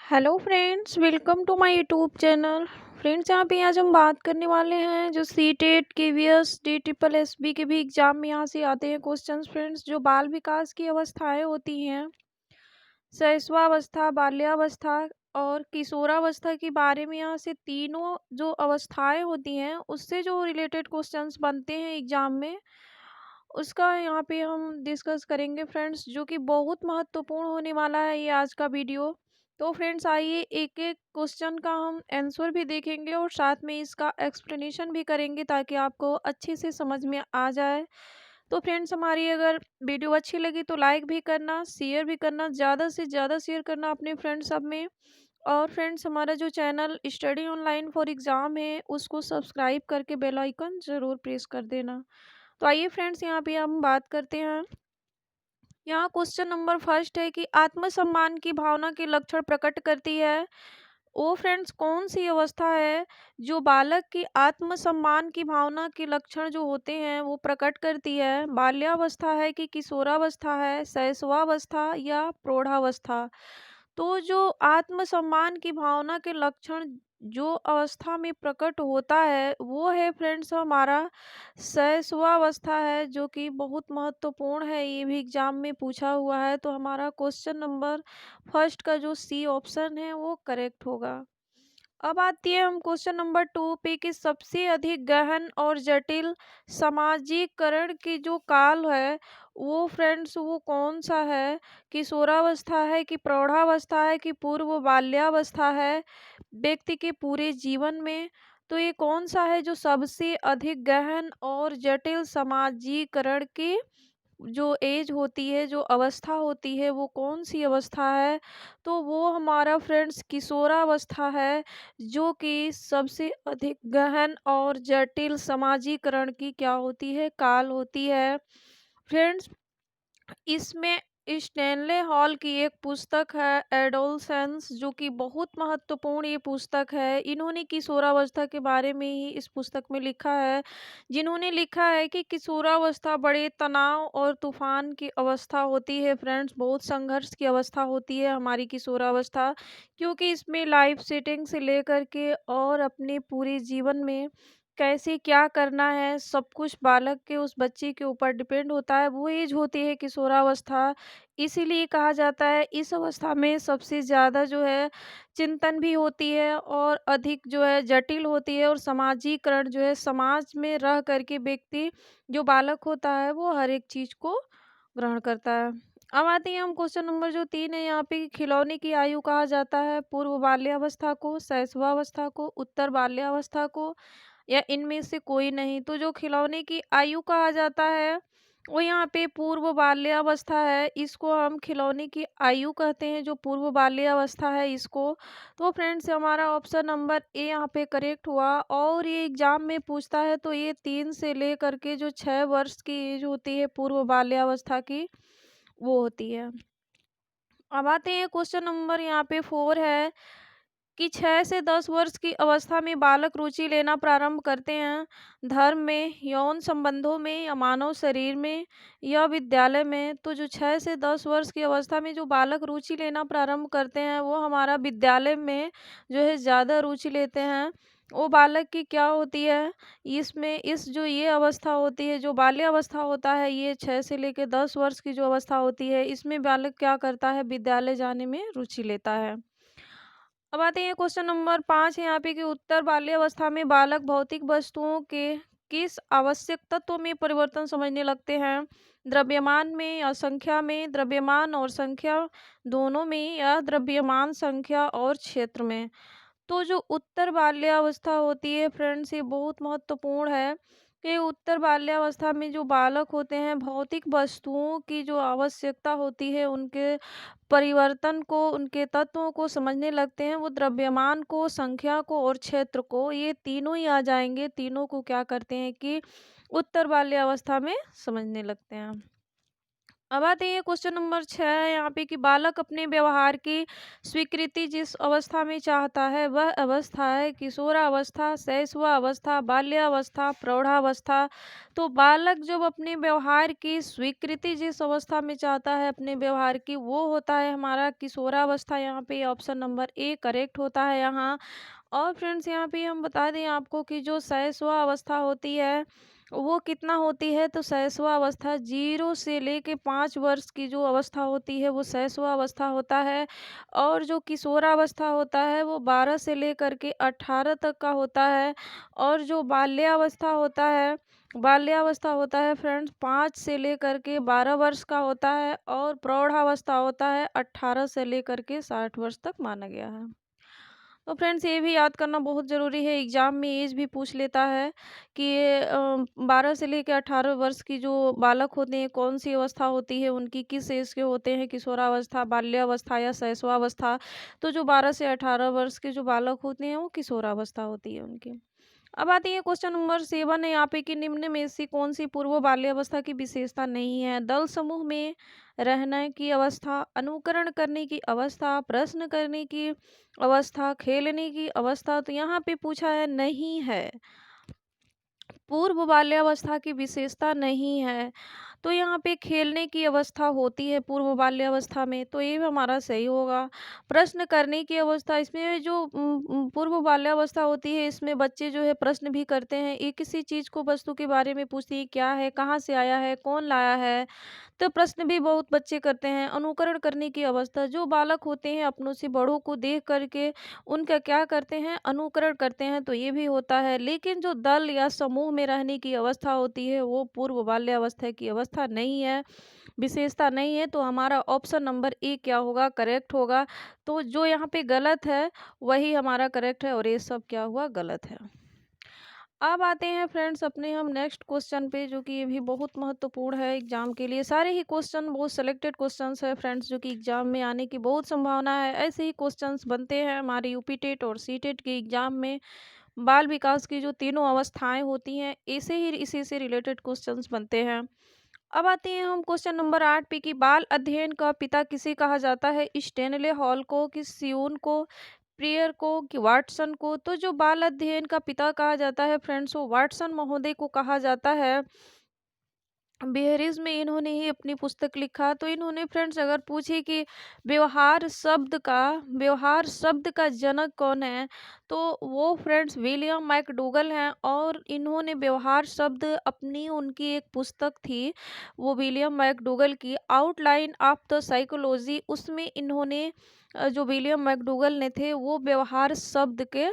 Hello friends, welcome to my YouTube channel. Friends, यहाँ पे आज हम बात करने वाले हैं जो CTET KVS D triple S B के भी एग्जाम में यहाँ से आते हैं क्वेश्चंस। फ्रेंड्स, जो बाल विकास की अवस्थाएं होती हैं, शैशवावस्था, बाल्यावस्था और किशोरावस्था के बारे में यहाँ से तीनों जो अवस्थाएं होती हैं उससे जो रिलेटेड क्वेश्चंस बनते हैं एग्जाम में, उसका यहाँ पे हम डिस्कस करेंगे फ्रेंड्स, जो कि बहुत महत्वपूर्ण होने वाला है ये आज का वीडियो। तो फ्रेंड्स, आइए एक एक क्वेश्चन का हम आंसर भी देखेंगे और साथ में इसका एक्सप्लेनेशन भी करेंगे ताकि आपको अच्छे से समझ में आ जाए। तो फ्रेंड्स, हमारी अगर वीडियो अच्छी लगी तो लाइक भी करना, शेयर भी करना, ज़्यादा से ज़्यादा शेयर करना अपने फ्रेंड्स सब में। और फ्रेंड्स, हमारा जो channel study online for exam है उसको सब्सक्राइब करके बेल आइकन ज़रूर प्रेस कर देना। तो आइए फ्रेंड्स, यहाँ पे हम बात करते हैं। यहाँ क्वेश्चन नंबर फर्स्ट है कि आत्मसम्मान की भावना के लक्षण प्रकट करती है। वो फ्रेंड्स कौन सी अवस्था है जो बालक की आत्मसम्मान की भावना के लक्षण जो होते हैं वो प्रकट करती है? बाल्यावस्था है कि किशोरावस्था है, शैशवावस्था या प्रौढ़ावस्था? तो जो आत्मसम्मान की भावना के लक्षण जो अवस्था में प्रकट होता है वो है फ्रेंड्स हमारा शैशवावस्था है, जो कि बहुत महत्वपूर्ण है, ये भी एग्जाम में पूछा हुआ है। तो हमारा क्वेश्चन नंबर फर्स्ट का जो सी ऑप्शन है वो करेक्ट होगा। अब आती है हम क्वेश्चन नंबर टू पे कि सबसे अधिक गहन और जटिल सामाजिकरण की जो काल है वो फ्रेंड्स वो कौन सा है? किशोरावस्था है कि प्रौढ़ावस्था है कि पूर्व बाल्यावस्था है व्यक्ति के पूरे जीवन में? तो ये कौन सा है जो सबसे अधिक गहन और जटिल समाजीकरण की जो एज होती है, जो अवस्था होती है, वो कौन सी अवस्था है? तो वो हमारा फ्रेंड्स किशोरावस्था है, जो कि सबसे अधिक गहन और जटिल समाजीकरण की क्या होती है? काल होती है। फ्रेंड्स, इसमें स्टैनले हॉल की एक पुस्तक है एडोलसेंस, जो कि बहुत महत्वपूर्ण ये पुस्तक है। इन्होंने किशोरावस्था के बारे में ही इस पुस्तक में लिखा है, जिन्होंने लिखा है कि किशोरावस्था बड़े तनाव और तूफान की अवस्था होती है। फ्रेंड्स, बहुत संघर्ष की अवस्था होती है हमारी किशोरावस्था, क्योंकि इसमें लाइफ सेटिंग से लेकर के और अपने पूरे जीवन में कैसे क्या करना है सब कुछ बालक के उस बच्चे के ऊपर डिपेंड होता है। वो एज होती है किशोरावस्था, इसीलिए कहा जाता है इस अवस्था में सबसे ज़्यादा जो है चिंतन भी होती है और अधिक जो है जटिल होती है, और समाजीकरण जो है समाज में रह करके व्यक्ति जो बालक होता है वो हर एक चीज़ को ग्रहण करता है। अब आते हैं हम क्वेश्चन नंबर जो तीन है यहाँ पे, खिलौने की आयु कहा जाता है पूर्व बाल्यावस्था को, शैशवावस्था को, उत्तर बाल्यावस्था को, या इनमें से कोई नहीं? तो जो खिलौने की आयु कहा जाता है वो यहाँ पे पूर्व बाल्यावस्था है, इसको हम खिलौने की आयु कहते हैं, जो पूर्व बाल्यावस्था है इसको। तो फ्रेंड्स, हमारा ऑप्शन नंबर ए यहाँ पे करेक्ट हुआ। और ये एग्जाम में पूछता है तो ये 3 से लेकर के जो 6 वर्ष की एज होती है पूर्व बाल्यावस्था की, वो होती है। अब आते हैं क्वेश्चन नंबर यहाँ पे 4 है कि 6 से 10 वर्ष की अवस्था में बालक रुचि लेना प्रारंभ करते हैं, धर्म में, यौन संबंधों में, या मानव शरीर में, या विद्यालय में? तो जो 6 से 10 वर्ष की अवस्था में जो बालक रुचि लेना प्रारंभ करते हैं वो हमारा विद्यालय में जो है ज़्यादा रुचि लेते हैं। वो बालक की क्या होती है, इसमें इस जो ये अवस्था होती है जो बाल्यावस्था होता है, ये 6 से लेकर 10 वर्ष की जो अवस्था होती है इसमें बालक क्या करता है, विद्यालय जाने में रुचि लेता है। अब आते हैं क्वेश्चन नंबर 5 है यहाँ पे कि उत्तर बाल्यावस्था में बालक भौतिक वस्तुओं के किस आवश्यक तत्व में परिवर्तन समझने लगते हैं? द्रव्यमान में या संख्या में? द्रव्यमान और संख्या दोनों में, या द्रव्यमान, संख्या और क्षेत्र में? तो जो उत्तर बाल्यावस्था होती है फ्रेंड्स, ये बहुत महत्वपूर्ण है कि उत्तर बाल्यावस्था में जो बालक होते हैं भौतिक वस्तुओं की जो आवश्यकता होती है उनके परिवर्तन को, उनके तत्वों को समझने लगते हैं। वो द्रव्यमान को, संख्या को और क्षेत्र को, ये तीनों ही आ जाएंगे, तीनों को क्या करते हैं कि उत्तर बाल्यावस्था में समझने लगते हैं। अब आते हैं क्वेश्चन नंबर 6 यहाँ पे कि बालक अपने व्यवहार की स्वीकृति जिस अवस्था में चाहता है वह अवस्था है किशोरावस्था, शैशवावस्था, बाल्यावस्था, प्रौढ़ावस्था। तो बालक जब अपने व्यवहार की स्वीकृति जिस अवस्था में चाहता है अपने व्यवहार की, वो होता है हमारा किशोरावस्था। यहाँ पे ऑप्शन नंबर ए करेक्ट होता है यहाँ। और फ्रेंड्स यहाँ पे हम बता दें आपको कि जो शैशवावस्था होती है वो कितना होती है, तो शैशवावस्था 0 से लेके 5 वर्ष की जो अवस्था होती है वो शैशवावस्था होता है। और जो किशोरावस्था होता है वो 12 से लेकर के 18 तक का होता है। और जो बाल्यावस्था होता है फ्रेंड्स 5 से लेकर के 12 वर्ष का होता है। और प्रौढ़ावस्था होता है 18 से लेकर के 60 वर्ष तक माना गया है। तो फ्रेंड्स ये भी याद करना बहुत ज़रूरी है, एग्ज़ाम में एज भी पूछ लेता है कि 12 से लेकर 18 वर्ष की जो बालक होते हैं कौन सी अवस्था होती है उनकी, किस एज के होते हैं, किशोरावस्था, बाल्यावस्था या शैशवावस्था। तो जो 12 से 18 वर्ष के जो बालक होते हैं वो किशोरावस्था होती है उनकी। अब आती है क्वेश्चन नंबर 7 है यहाँ पे कि निम्न में से कौन सी पूर्व बाल्यावस्था की विशेषता नहीं है। दल समूह में रहने की अवस्था, अनुकरण करने की अवस्था, प्रश्न करने की अवस्था, खेलने की अवस्था। तो यहाँ पे पूछा है नहीं है, पूर्व बाल्यावस्था की विशेषता नहीं है। तो यहाँ पे खेलने की अवस्था होती है पूर्व बाल्यावस्था में, तो ये हमारा सही होगा। प्रश्न करने की अवस्था, इसमें जो पूर्व बाल्यावस्था होती है इसमें बच्चे जो है प्रश्न भी करते हैं, ये किसी चीज़ को वस्तु के बारे में पूछती है, क्या है, कहाँ से आया है, कौन लाया है। तो प्रश्न भी बहुत बच्चे करते हैं। अनुकरण करने की अवस्था, जो बालक होते हैं अपनों से बड़ों को देख करके उनका क्या करते हैं, अनुकरण करते हैं, तो ये भी होता है। लेकिन जो दल या समूह में रहने की अवस्था होती है वो पूर्व बाल्यावस्था की अवस्था नहीं है, विशेषता नहीं है। तो हमारा ऑप्शन नंबर ए क्या होगा, करेक्ट होगा। तो जो यहाँ पे गलत है वही हमारा करेक्ट है और ये सब क्या हुआ, गलत है। अब आते हैं फ्रेंड्स अपने हम नेक्स्ट क्वेश्चन पे, जो कि ये भी बहुत महत्वपूर्ण है एग्जाम के लिए। सारे ही क्वेश्चन बहुत सिलेक्टेड क्वेश्चंस है फ्रेंड्स, जो कि एग्जाम में आने की बहुत संभावना है। ऐसे ही क्वेश्चंस बनते हैं हमारे यूपी टेट और सी टेट के एग्जाम में। बाल विकास की जो तीनों अवस्थाएं होती हैं ऐसे ही इसी से रिलेटेड क्वेश्चंस बनते हैं। अब आते हैं हम क्वेश्चन नंबर 8 पे कि बाल अध्ययन का पिता किसे कहा जाता है, स्टेनले हॉल को, कि स्यून को, प्रियर को, कि वाटसन को। तो जो बाल अध्ययन का पिता कहा जाता है फ्रेंड्स वो वाटसन महोदय को कहा जाता है। बेहरिज में इन्होंने ही अपनी पुस्तक लिखा। तो इन्होंने फ्रेंड्स अगर पूछे कि व्यवहार शब्द का जनक कौन है, तो वो फ्रेंड्स विलियम मैकडूगल हैं। और इन्होंने व्यवहार शब्द अपनी उनकी एक पुस्तक थी, वो विलियम मैकडूगल की आउटलाइन ऑफ द साइकोलॉजी, उसमें इन्होंने जो विलियम मैकडूगल ने थे वो व्यवहार शब्द के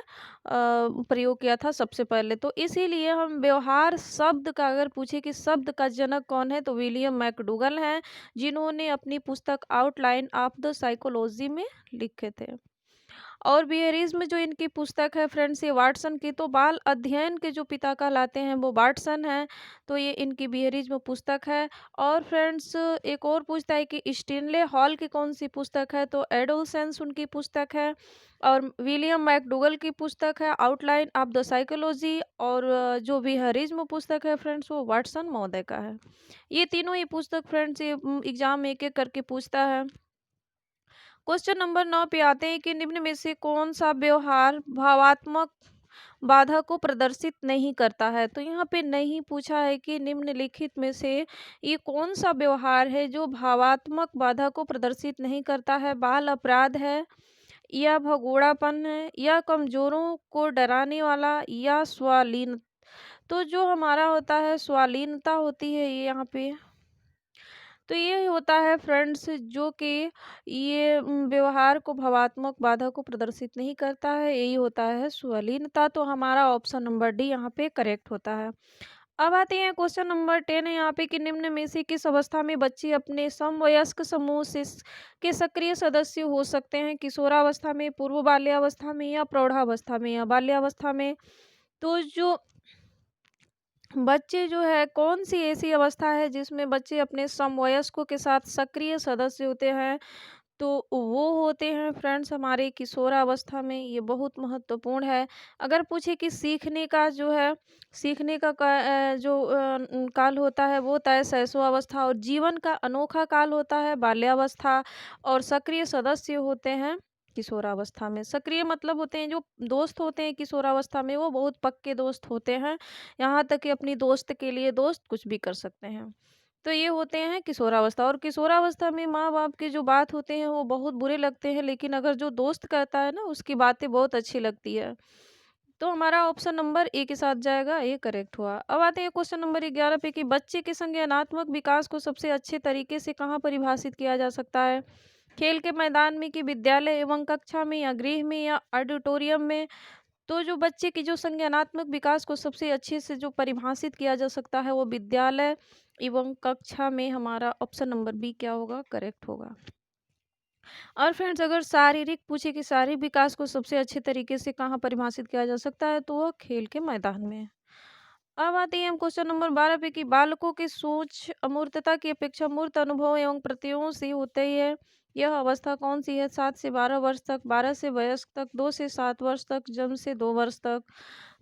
प्रयोग किया था सबसे पहले। तो इसीलिए हम व्यवहार शब्द का अगर पूछे कि शब्द का जनक कौन है, तो विलियम मैकडूगल हैं, जिन्होंने अपनी पुस्तक आउटलाइन ऑफ द साइकोलॉजी में लिखे थे। और बिहेरियज में जो इनकी पुस्तक है फ्रेंड्स ये वाटसन की, तो बाल अध्ययन के जो पिता कहलाते हैं वो वाटसन हैं। तो ये इनकी बिहेरियज में पुस्तक है। और फ्रेंड्स एक और पूछता है कि स्टेनले हॉल की कौन सी पुस्तक है, तो एडोलसेंस उनकी पुस्तक है। और विलियम मैकडूगल की पुस्तक है आउटलाइन ऑफ द साइकोलॉजी। और जो बिहेरियज में पुस्तक है फ्रेंड्स वो वाटसन महोदय का है। ये तीनों ही पुस्तक फ्रेंड्स ये एग्जाम में एक एक करके पूछता है। क्वेश्चन नंबर 9 पे आते हैं कि निम्न में से कौन सा व्यवहार भावात्मक बाधा को प्रदर्शित नहीं करता है। तो यहाँ पे नहीं पूछा है कि निम्नलिखित में से ये कौन सा व्यवहार है जो भावात्मक बाधा को प्रदर्शित नहीं करता है। बाल अपराध है, या भगोड़ापन है, या कमजोरों को डराने वाला, या स्वालीन। तो जो हमारा होता है स्वालीनता होती है ये यहाँ पे, तो ये होता है फ्रेंड्स जो कि ये व्यवहार को भावात्मक बाधा को प्रदर्शित नहीं करता है, यही होता है स्वलीनता। तो हमारा ऑप्शन नंबर डी यहाँ पे करेक्ट होता है। अब आते हैं क्वेश्चन नंबर 10 है यहाँ पे कि निम्न में से किस अवस्था में बच्चे अपने समवयस्क समूह से के सक्रिय सदस्य हो सकते हैं, किशोरावस्था में, पूर्व बाल्यावस्था में, या प्रौढ़ावस्था में, या बाल्यावस्था में। तो जो बच्चे जो है कौन सी ऐसी अवस्था है जिसमें बच्चे अपने समवयस्कों के साथ सक्रिय सदस्य होते हैं, तो वो होते हैं फ्रेंड्स हमारे किशोरावस्था में, ये बहुत महत्वपूर्ण है। अगर पूछे कि सीखने का जो है, सीखने का काल होता है वो होता है शैशवावस्था, और जीवन का अनोखा काल होता है बाल्यावस्था, और सक्रिय सदस्य होते हैं किशोरावस्था में। सक्रिय मतलब होते हैं जो दोस्त होते हैं किशोरावस्था में, वो बहुत पक्के दोस्त होते हैं, यहाँ तक कि अपनी दोस्त के लिए दोस्त कुछ भी कर सकते हैं। तो ये होते हैं किशोरावस्था, और किशोरावस्था में माँ-बाप के जो बात होते हैं वो बहुत बुरे लगते हैं, लेकिन अगर जो दोस्त कहता है ना उसकी बातें बहुत अच्छी लगती है। तो हमारा ऑप्शन नंबर ए के साथ जाएगा, ये करेक्ट हुआ। अब आते हैं क्वेश्चन नंबर 11 पे कि बच्चे के संज्ञानात्मक विकास को सबसे अच्छे तरीके से कहाँ परिभाषित किया जा सकता है? खेल के मैदान में, कि विद्यालय एवं कक्षा में, या गृह में, या ऑडिटोरियम में? तो जो बच्चे की जो संज्ञानात्मक विकास को सबसे अच्छे से जो परिभाषित किया जा सकता है वो विद्यालय एवं कक्षा में, हमारा ऑप्शन नंबर बी क्या होगा, करेक्ट होगा। और फ्रेंड्स अगर शारीरिक पूछे कि शारीरिक विकास को सबसे अच्छे तरीके से कहाँ परिभाषित किया जा सकता है, तो वो खेल के मैदान में। अब आते हैं हम क्वेश्चन नंबर 12 पे कि बालकों की सोच अमूर्तता की अपेक्षा मूर्त अनुभव एवं प्रतियों से होती है। यह अवस्था कौन सी है? 7 से 12 वर्ष तक, 12 से वयस्क तक, 2 से 7 वर्ष तक, जन्म से 2 वर्ष तक।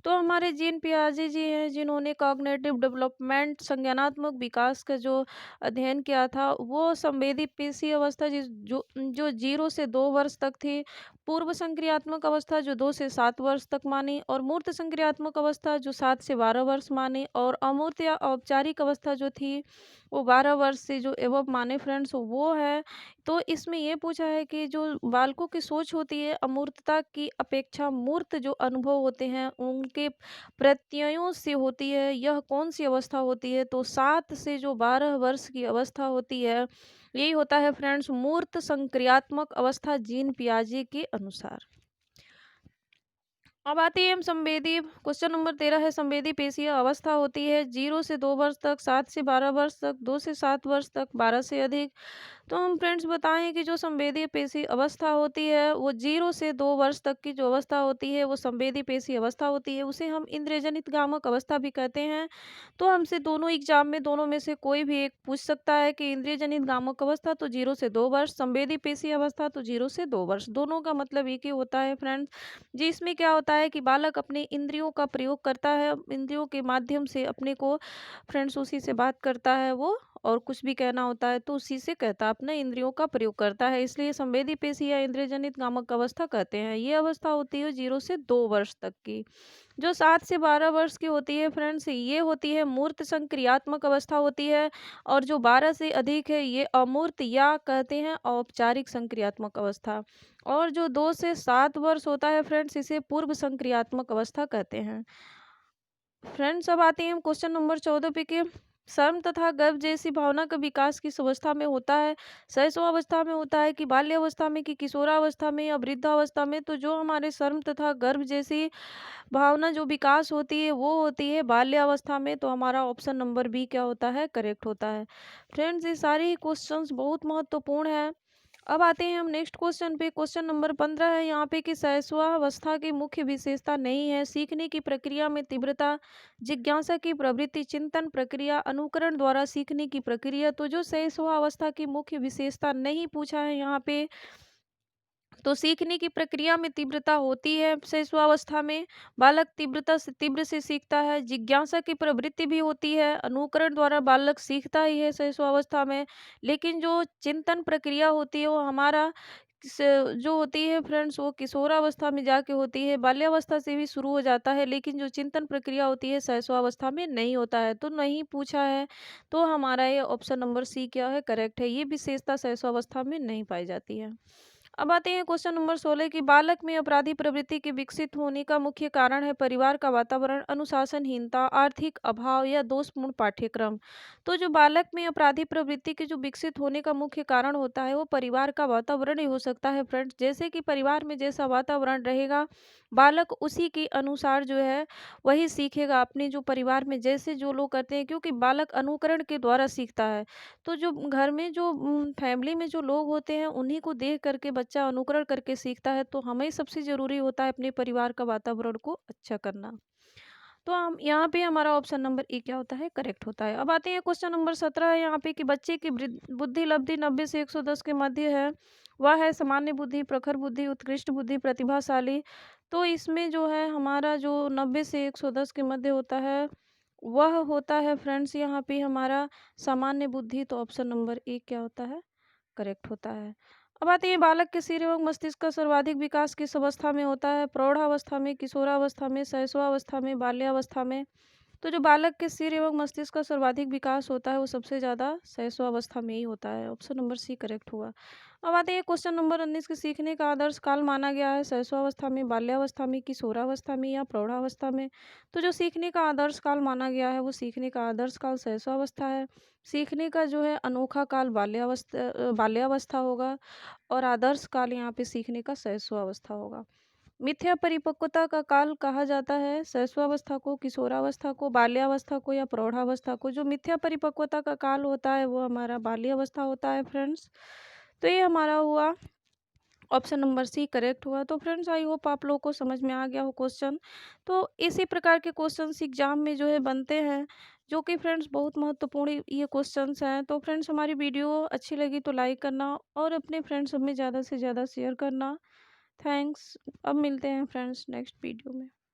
तो हमारे जीन पियाजे जी हैं जिन्होंने कॉग्निटिव डेवलपमेंट संज्ञानात्मक विकास का जो अध्ययन किया था, वो संवेदी पेशी अवस्था जो 0 से 2 वर्ष तक थी, पूर्व संक्रियात्मक अवस्था जो 2 से 7 वर्ष तक मानी, और मूर्त संक्रियात्मक अवस्था जो 7 से 12 वर्ष मानी, और अमूर्त या औपचारिक अवस्था जो थी वो 12 वर्ष से जो एवं माने फ्रेंड्स वो है। तो इसमें ये पूछा है कि जो बालकों की सोच होती है अमूर्तता की अपेक्षा मूर्त जो अनुभव होते हैं उनके प्रत्ययों से होती है, यह कौन सी अवस्था होती है? तो 7 से जो 12 वर्ष की अवस्था होती है, यही होता है फ्रेंड्स मूर्त संक्रियात्मक अवस्था जीन पियाजे के अनुसार। अब आती है हम संवेदी, क्वेश्चन नंबर 13 है संवेदी पेशीय अवस्था होती है 0 से 2 वर्ष तक, 7 से 12 वर्ष तक, 2 से 7 वर्ष तक, 12 से अधिक। तो हम फ्रेंड्स बताएं कि जो संवेदी पेशी अवस्था होती है वो 0 से 2 वर्ष तक की जो अवस्था होती है वो संवेदी पेशी अवस्था होती है, उसे हम इंद्रियजनित गामक अवस्था भी कहते हैं। तो हमसे दोनों एग्जाम में दोनों में से कोई भी एक पूछ सकता है कि इंद्रियजनित गामक अवस्था तो 0 से 2 वर्ष, संवेदी पेशी अवस्था तो 0 से 2 वर्ष, दोनों का मतलब एक ही होता है फ्रेंड्स। जी, इसमें क्या होता है कि बालक अपने इंद्रियों का प्रयोग करता है, इंद्रियों के माध्यम से अपने को फ्रेंड्स उसी से बात करता है वो, और कुछ भी कहना होता है तो उसी से कहता है, अपने इंद्रियों का प्रयोग करता है, इसलिए संवेदी पेशी या इंद्रियजनित गामक अवस्था कहते हैं। ये अवस्था होती है 0 से 2 वर्ष तक की। जो 7 से 12 वर्ष की होती है फ्रेंड्स ये होती है मूर्त संक्रियात्मक अवस्था होती है, और जो 12 से अधिक है ये अमूर्त या कहते हैं औपचारिक संक्रियात्मक अवस्था, और जो 2 से 7 वर्ष होता है फ्रेंड्स इसे पूर्व संक्रियात्मक अवस्था कहते हैं। फ्रेंड्स अब आते हैं हम क्वेश्चन नंबर 14 पे कि शर्म तथा गर्व जैसी भावना का विकास किस अवस्था में होता है? शैशवावस्था में होता है, कि बाल्यावस्था में, कि किशोरावस्था में, या वृद्धावस्था में? तो जो हमारे शर्म तथा गर्व जैसी भावना जो विकास होती है वो होती है बाल्यावस्था में, तो हमारा ऑप्शन नंबर बी क्या होता है, करेक्ट होता है। फ्रेंड्स ये सारे ही क्वेश्चंस बहुत महत्वपूर्ण है। अब आते हैं हम नेक्स्ट क्वेश्चन पे, क्वेश्चन नंबर 15 है यहाँ पे कि शैशवावस्था की मुख्य विशेषता नहीं है सीखने की प्रक्रिया में तीव्रता, जिज्ञासा की प्रवृत्ति, चिंतन प्रक्रिया, अनुकरण द्वारा सीखने की प्रक्रिया। तो जो शैशवावस्था की मुख्य विशेषता नहीं पूछा है यहाँ पे, तो सीखने की प्रक्रिया में तीव्रता होती है शैशवावस्था में, बालक तीव्र से सीखता है, जिज्ञासा की प्रवृत्ति भी होती है, अनुकरण द्वारा बालक सीखता ही है शैशवावस्था में, लेकिन जो चिंतन प्रक्रिया होती है वो हमारा जो होती है फ्रेंड्स वो किशोरावस्था में जाके होती है, बाल्यावस्था से भी शुरू हो जाता है, लेकिन जो चिंतन प्रक्रिया होती है शैशवावस्था में नहीं होता है, तो नहीं पूछा है। तो हमारा ये ऑप्शन नंबर सी क्या है, करेक्ट है, ये विशेषता शैशवावस्था में नहीं पाई जाती है। अब आते हैं क्वेश्चन नंबर 16 की बालक में अपराधी प्रवृत्ति के विकसित होने का मुख्य कारण है परिवार का वातावरण, अनुशासनहीनता, आर्थिक अभाव, या दोषपूर्ण पाठ्यक्रम। तो जो बालक में अपराधी प्रवृत्ति के जो विकसित होने का मुख्य कारण होता है वो परिवार का वातावरण ही हो सकता है फ्रेंड्स। जैसे कि परिवार में जैसा वातावरण रहेगा बालक उसी के अनुसार जो है वही सीखेगा, अपने जो परिवार में जैसे जो लोग करते हैं, क्योंकि बालक अनुकरण के द्वारा सीखता है। तो जो घर में जो फैमिली में जो लोग होते हैं उन्हीं को देख करके बच्चा अनुकरण करके सीखता है, तो हमें सबसे ज़रूरी होता है अपने परिवार का वातावरण को अच्छा करना। तो हम यहाँ पे हमारा ऑप्शन नंबर ए क्या होता है, करेक्ट होता है। अब आते हैं क्वेश्चन नंबर 17 है यहाँ पे कि बच्चे की बुद्धि लब्धि 90 से 110 के मध्य है, वह है सामान्य बुद्धि, प्रखर बुद्धि, उत्कृष्ट बुद्धि, प्रतिभाशाली। तो इसमें जो है हमारा जो 90 से 110 के मध्य होता है, वह होता है फ्रेंड्स यहाँ पे हमारा सामान्य बुद्धि। तो ऑप्शन नंबर ए क्या होता है? करेक्ट होता है। अब आते हैं बालक के सिर एवं मस्तिष्क का सर्वाधिक विकास किस अवस्था में होता है? प्रौढ़ावस्था में, किशोरावस्था में, शैशवावस्था में, बाल्यावस्था में। तो जो बालक के सिर एवं मस्तिष्क का सर्वाधिक विकास होता है वो सबसे ज़्यादा शैशवावस्था में ही होता है। ऑप्शन नंबर सी करेक्ट हुआ। अब आते हैं क्वेश्चन नंबर 19 के सीखने का आदर्श काल माना गया है शैशवावस्था में, बाल्यावस्था में, किशोरावस्था में या प्रौढ़ावस्था में। तो जो सीखने का आदर्श काल माना गया है वो सीखने का आदर्श काल शैशवावस्था है। सीखने का जो है अनोखा काल बाल्यावस्था होगा और आदर्श काल यहाँ पे सीखने का शैशवावस्था होगा। मिथ्या परिपक्वता का काल कहा जाता है शैशवावस्था को, किशोरावस्था को, बाल्यावस्था को या प्रौढ़ावस्था को। जो मिथ्या परिपक्वता का काल होता है वो हमारा बाल्यावस्था होता है फ्रेंड्स। तो ये हमारा हुआ ऑप्शन नंबर सी करेक्ट हुआ। तो फ्रेंड्स आई होप आप लोगों को समझ में आ गया हो क्वेश्चन। तो इसी प्रकार के क्वेश्चंस एग्जाम में जो है बनते हैं, जो कि फ्रेंड्स बहुत महत्वपूर्ण ये क्वेश्चंस हैं। तो फ्रेंड्स हमारी वीडियो अच्छी लगी तो लाइक करना और अपने फ्रेंड्स में ज़्यादा से ज़्यादा शेयर करना। थैंक्स। अब मिलते हैं फ्रेंड्स नेक्स्ट वीडियो में।